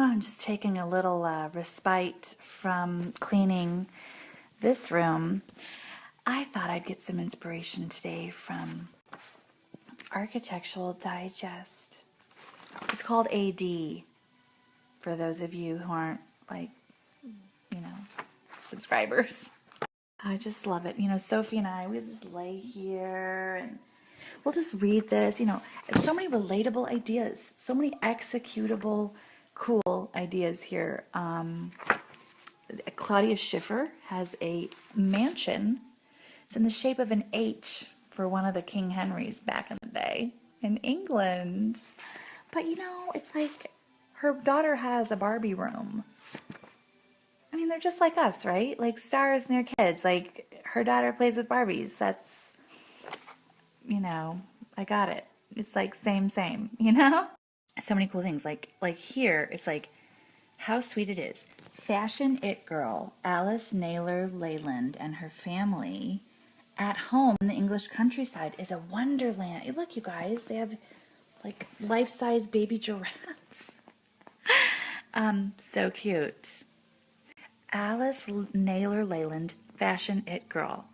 I'm just taking a little respite from cleaning this room. I thought I'd get some inspiration today from Architectural Digest. It's called AD, for those of you who aren't, like, you know, subscribers. I just love it. You know, Sophie and I, we just lay here and we'll just read this. You know, so many relatable ideas, so many executable, cool ideas here. Claudia Schiffer has a mansion. It's in the shape of an H for one of the King Henrys back in the day in England. But you know, it's like her daughter has a Barbie room. I mean, they're just like us, right? Like stars and their kids. Like her daughter plays with Barbies. That's, you know, I got it. It's like same, you know? So many cool things. Like here, it's like how sweet it is. Fashion it girl, Alice Naylor Leyland and her family at home in the English countryside is a wonderland. Hey, look, you guys, they have like life-size baby giraffes. So cute. Alice Naylor Leyland, fashion it girl.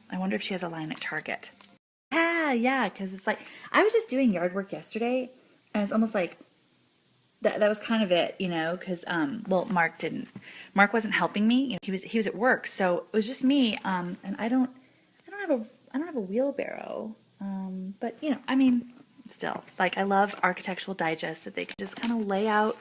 I wonder if she has a line at Target. Yeah, because it's like, I was just doing yard work yesterday, and it's almost like, that was kind of it, you know, because well, Mark wasn't helping me. You know, he was at work, so it was just me. And I don't have a wheelbarrow. But you know, I mean, still, like I love Architectural Digest that they can just kind of lay out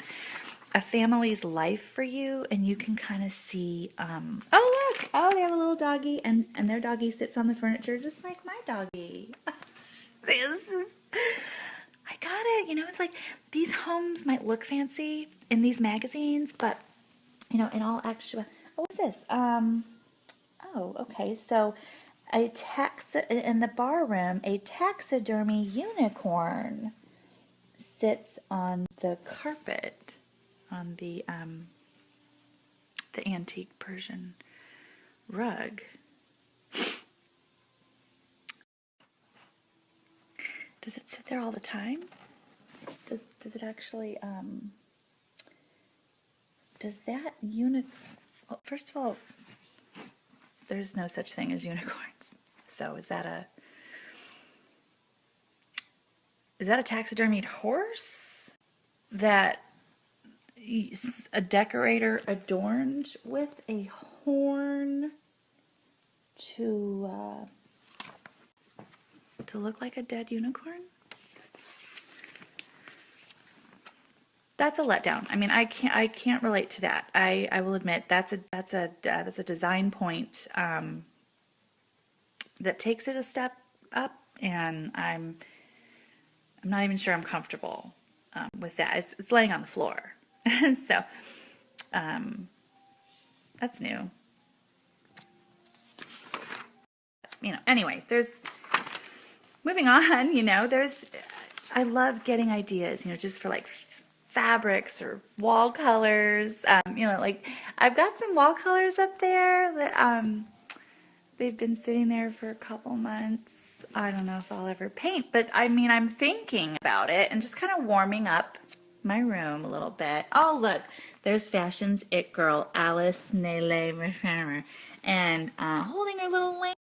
a family's life for you, and you can kind of see. Oh look! Oh, they have a little doggy, and their doggy sits on the furniture just like my doggy. This is. I got it. You know, it's like these homes might look fancy in these magazines, but you know, in all actual, what's this? Oh, okay. So, in the bar room, a taxidermy unicorn sits on the carpet on the antique Persian rug. Does it sit there all the time? Does it actually, does that well, first of all, there's no such thing as unicorns. So is that a taxidermied horse that a decorator adorned with a horn to look like a dead unicorn? That's a letdown. I mean, I can't relate to that. I will admit that's a design point that takes it a step up, and I'm not even sure I'm comfortable with that. It's laying on the floor, so that's new. You know. Anyway, moving on. You know, I love getting ideas. You know, just for like fabrics or wall colors. You know, like I've got some wall colors up there that they've been sitting there for a couple months. I don't know if I'll ever paint, but I mean, I'm thinking about it and just kind of warming up my room a little bit. Oh, look, there's Fashion's It Girl, Alice Naylor, and holding her little lamp.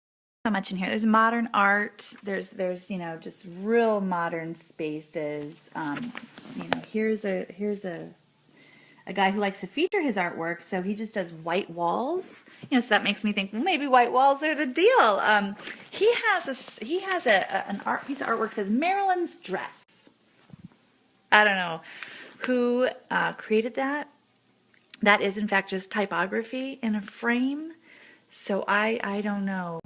So much in here. There's modern art. There's you know, just real modern spaces. You know, here's a guy who likes to feature his artwork, so he just does white walls. You know, so that makes me think, well, maybe white walls are the deal. He has an art piece of artwork that says Marilyn's dress. I don't know who created that. That is in fact just typography in a frame. So I don't know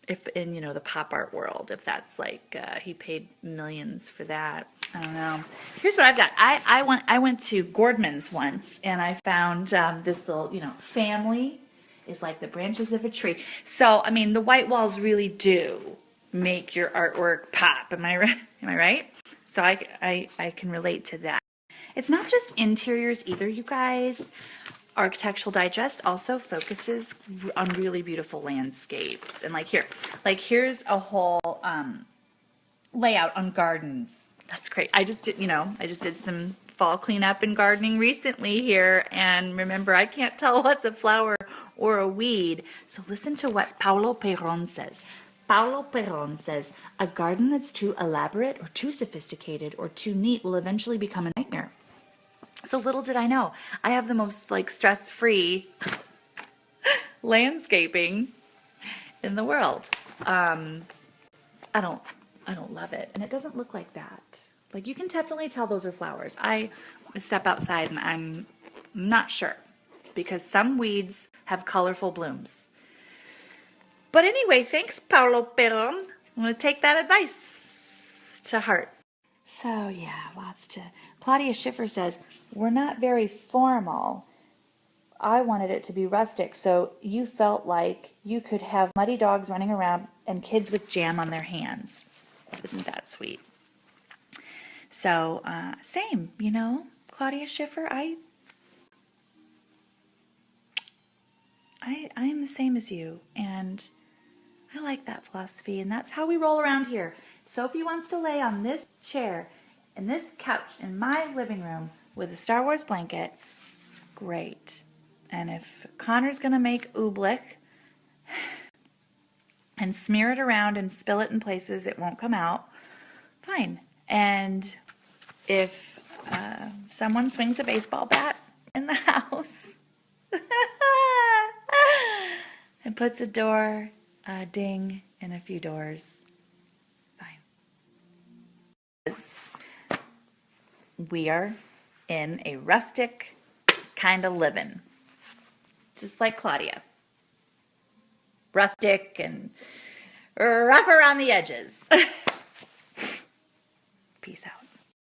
if in, you know, the pop art world, if that's like he paid millions for that. I don't know. Here's what I've got. I went to Gordman's once, and I found this little, you know, family is like the branches of a tree. So I mean, the white walls really do make your artwork pop. Am I right? Am I right? So I can relate to that. It's not just interiors either, you guys. Architectural Digest also focuses on really beautiful landscapes. And here's a whole layout on gardens. That's great. I just did some fall cleanup and gardening recently here, and remember, I can't tell what's a flower or a weed. So listen to what Paulo Perron says. Paulo Perron says, a garden that's too elaborate or too sophisticated or too neat will eventually become a nightmare. So little did I know, I have the most like stress-free landscaping in the world. I don't love it, and it doesn't look like that. Like, you can definitely tell those are flowers. I step outside and I'm not sure, because some weeds have colorful blooms. But anyway, thanks, Paulo Perron. I'm going to take that advice to heart. So yeah, lots to... Claudia Schiffer says, we're not very formal. I wanted it to be rustic, so you felt like you could have muddy dogs running around and kids with jam on their hands. Isn't that sweet? So, same, you know, Claudia Schiffer, I am the same as you, and I like that philosophy, and that's how we roll around here. Sophie wants to lay on this chair and this couch in my living room with a Star Wars blanket. Great. And if Connor's going to make oobleck and smear it around and spill it in places it won't come out, fine. And if someone swings a baseball bat in the house and puts a door ding in a few doors, fine. We are in a rustic kind of living, just like Claudia. Rustic and rough around the edges. Peace out.